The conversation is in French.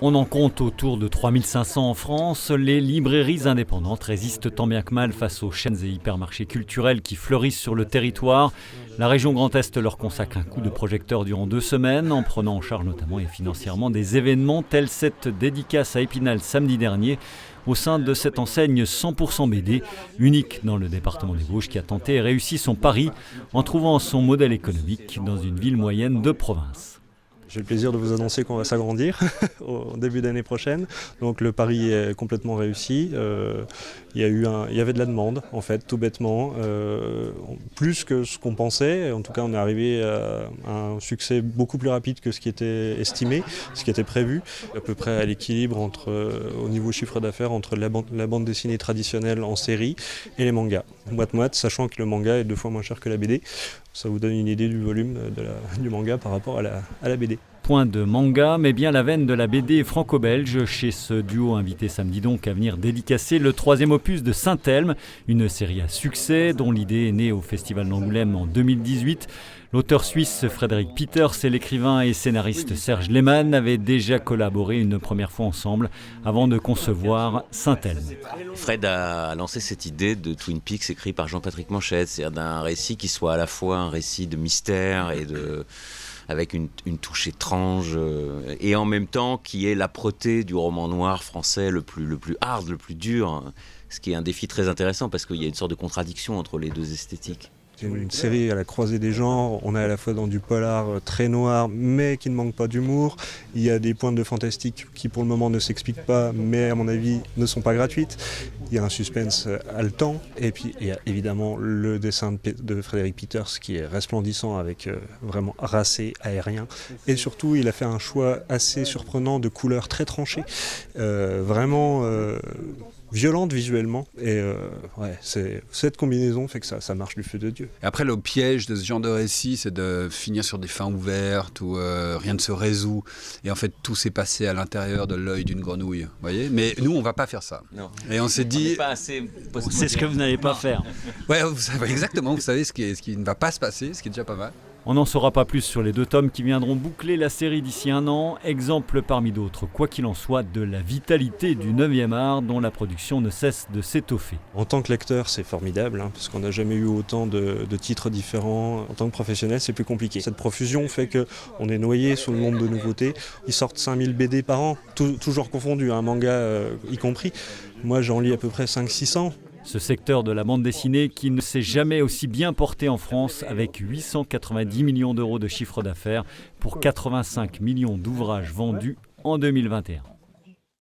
On en compte autour de 3500 en France. Les librairies indépendantes résistent tant bien que mal face aux chaînes et hypermarchés culturels qui fleurissent sur le territoire. La région Grand Est leur consacre un coup de projecteur durant 2 semaines, en prenant en charge notamment et financièrement des événements tels cette dédicace à Épinal samedi dernier, au sein de cette enseigne 100% BD, unique dans le département des Vosges, qui a tenté et réussi son pari en trouvant son modèle économique dans une ville moyenne de province. J'ai le plaisir de vous annoncer qu'on va s'agrandir au début d'année prochaine. Donc le pari est complètement réussi. Il y avait de la demande, en fait, tout bêtement. Plus que ce qu'on pensait. En tout cas, on est arrivé à un succès beaucoup plus rapide que ce qui était estimé, ce qui était prévu. À peu près à l'équilibre au niveau chiffre d'affaires entre la bande dessinée traditionnelle en série et les mangas. Moite-moite, sachant que le manga est 2 fois moins cher que la BD. Ça vous donne une idée du volume du manga par rapport à la BD. Point de manga, mais bien la veine de la BD franco-belge chez ce duo invité samedi donc à venir dédicacer le 3e opus de Saint-Elme, une série à succès dont l'idée est née au Festival d'Angoulême en 2018. L'auteur suisse Frédéric Peters et l'écrivain et scénariste Serge Lehmann avaient déjà collaboré une première fois ensemble avant de concevoir Saint-Elme. Fred a lancé cette idée de Twin Peaks écrit par Jean-Patrick Manchette, c'est-à-dire d'un récit qui soit à la fois un récit de mystère et avec une touche étrange et en même temps qui est l'âpreté du roman noir français le plus hard, le plus dur, ce qui est un défi très intéressant parce qu'il y a une sorte de contradiction entre les deux esthétiques. C'est une série à la croisée des genres, on est à la fois dans du polar très noir mais qui ne manque pas d'humour. Il y a des pointes de fantastique qui pour le moment ne s'expliquent pas mais à mon avis ne sont pas gratuites. Il y a un suspense haletant et puis il y a évidemment le dessin de Frédéric Peters qui est resplendissant avec vraiment racé, aérien. Et surtout il a fait un choix assez surprenant de couleurs très tranchées, vraiment violente visuellement et cette combinaison fait que ça marche du feu de Dieu. Et après, le piège de ce genre de récit, c'est de finir sur des fins ouvertes où rien ne se résout et en fait tout s'est passé à l'intérieur de l'œil d'une grenouille, vous voyez. Mais nous on va pas faire ça. Non. Et on s'est dit C'est ce que vous n'allez pas faire. Ouais, vous savez exactement, vous savez ce qui ne va pas se passer, ce qui est déjà pas mal. On n'en saura pas plus sur les 2 tomes qui viendront boucler la série d'ici 1 an. Exemple parmi d'autres, quoi qu'il en soit, de la vitalité du 9e art dont la production ne cesse de s'étoffer. En tant que lecteur, c'est formidable, parce qu'on n'a jamais eu autant de titres différents. En tant que professionnel, c'est plus compliqué. Cette profusion fait qu'on est noyé sous le nombre de nouveautés. Ils sortent 5000 BD par an, toujours confondus, un manga y compris. Moi, j'en lis à peu près 500-600. Ce secteur de la bande dessinée qui ne s'est jamais aussi bien porté en France avec 890 millions d'euros de chiffre d'affaires pour 85 millions d'ouvrages vendus en 2021.